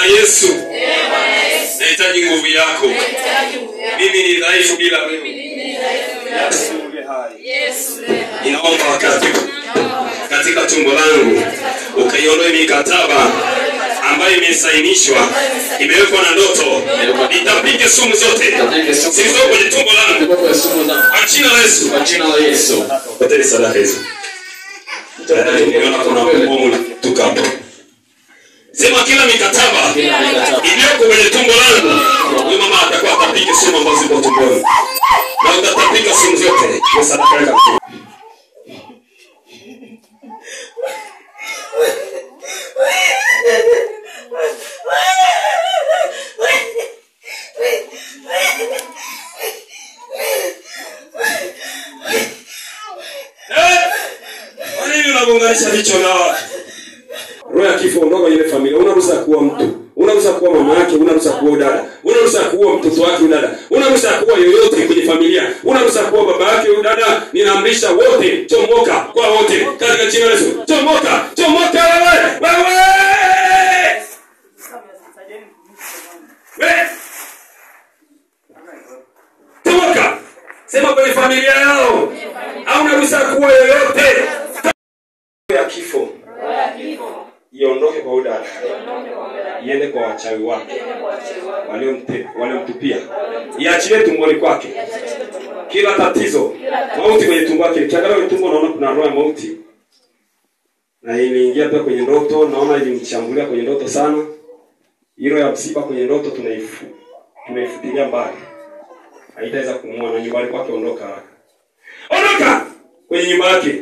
Bwana Yesu. Nahitaji nguvu yako. Mimi ni dhaifu bila wewe. Yesu uliye hai. Ninaomba wakati katika tumbo langu ukaiondoe mikataba ambayo imesainishwa, imewekwa na ndoto. Nitapige sumu zote zilizo kwenye tumbo langu kwa jina la Yesu. Pateni sadaka hizo. Niona kuna bomu tukapo. Sema kila mikataba iliyoko kwenye tumbo langu, huyo mama atakuwa atapiga sumu ambazo ziko tumboni. Na utapiga sumu zote. Kwa sadaka yako. Unagonganisha vichwa na roho ya kifo ondoka ile familia. Unaruhusa kuwa mtu, unaruhusa kuwa mama yake, unaruhusa kuwa dada, unaruhusa kuwa mtoto wake dada, unaruhusa kuwa yoyote kwenye familia, unaruhusa kuwa baba yake dada. Ninaamrisha wote chomoka kwa wote katika jina la Yesu. Chomoka, chomoka wewe. Chomoka. Sema kwenye familia yao. Au unaruhusa kuwa yoyote ya kifo. Iondoke kwa udada. Iende kwa wachawi wake. Wale mtupia. Iachie tumboni kwake. Kila tatizo, mauti kwenye tumbo lake. Kiangalia kwenye tumbo naona kuna roho ya mauti. Na iliingia pia kwenye ndoto, naona ilimshambulia kwenye ndoto sana. Hilo ya msiba kwenye ndoto tunaifutilia mbali. Haitaweza kumuua na nyumbani kwake. Ondoka haraka. Ondoka kwenye nyumba yake.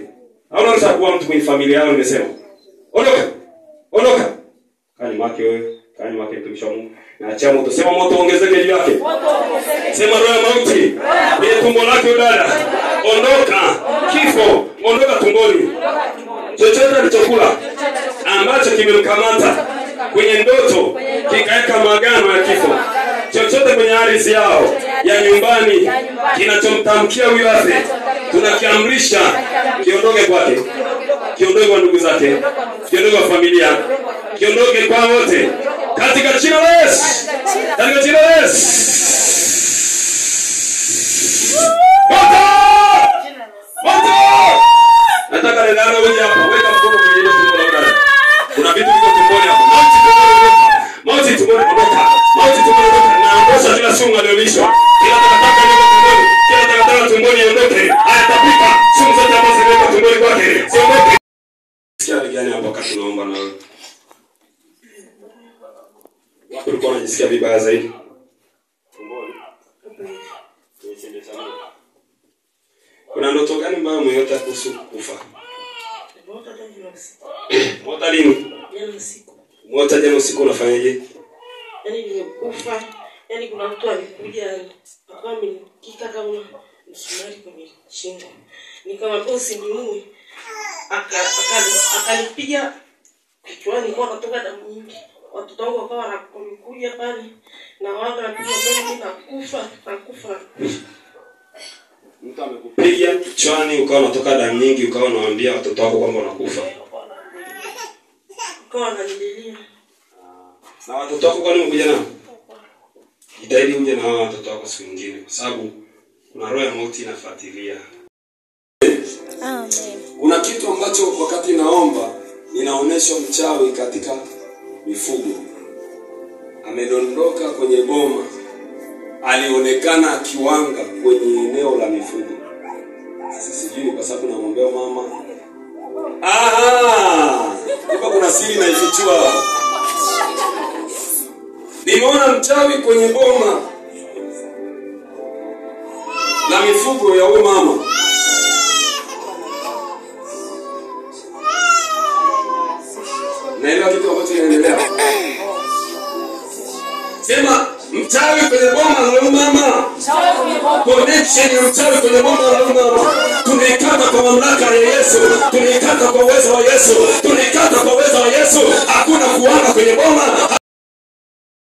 Hauna ruhusa kuwa mtu kwenye familia yao. Nimesema ondoka. Ondoka. Kani mwake wewe, kani mwake mtumishi wa Mungu. Na acha moto. Sema moto ongezeke juu yake. Sema roho ya mauti kwenye tumbo lake dada. Ondoka. Kifo, ondoka tumboni. Chochote alichokula ambacho kimemkamata kwenye ndoto kikaeka magano ya kifo. Chochote kwenye ardhi yao ya nyumbani kinachomtamkia huyo afe, tunakiamrisha kiondoke kwake, kiondoke kwa ndugu zake, kiondoke kwa familia, kiondoke kwa wote katika jina la Yesu. Katika jina la Yesu. Moto! Nataka nilala uje hapa, weka mkono kwenye ile tumbo la dada. Kuna vitu viko tumboni hapa. Mauti tumboni ondoka. Mauti tumboni ondoka. Naondosha kila sumu aliyolishwa. Kila takataka ile tumboni. Kila takataka tumboni ondoke. Haya tapika. Sumu zote ambazo zimewekwa tumboni kwake. Siondoke. Sikia gani hapo wakati tunaomba na wewe. Wapo ulikuwa unajisikia vibaya zaidi? Tumboni. Kuna ndoto gani mbaya umeota kuhusu kufa? Mwota lini? Jana usiku. Mwota jana usiku unafanyaje? Yaani nimekufa. Yaani kuna mtu alikuja akawa amenikika kama msumari kwenye shingo. Nikamwambia usiniue. Akanipiga kichwani kwa kutoka damu nyingi. Watoto wangu wakawa wanakuja pale na wao wanapiga mimi nakufa. Mtu amekupiga kichwani ukawa unatoka damu nyingi, ukawa unawaambia watoto wako kwamba unakufa. Ukawa unanilia. Na watoto wako kwani umekuja nao? Jitahidi uje na watoto wako siku nyingine kwa sababu kuna roho ya mauti inafuatilia. Amen. Kuna kitu ambacho wakati naomba ninaonyeshwa mchawi katika mifugo. Amedondoka kwenye boma. Alionekana akiwanga kwenye eneo la mifugo. Sasa sijui kwa sababu naomba mama. Hapa kuna siri naifichua. Nimeona mchawi kwenye boma la mifugo ya huyo mama. Naelewa kitu ambacho kinaendelea. Sema mchawi kwenye boma la huyo mama. Connection ya mchawi kwenye boma la huyo mama. Tunaikata kwa mamlaka ya Yesu. Tunaikata kwa uwezo wa Yesu. Tunaikata kwa uwezo wa Yesu. Hakuna kuanga kwenye boma.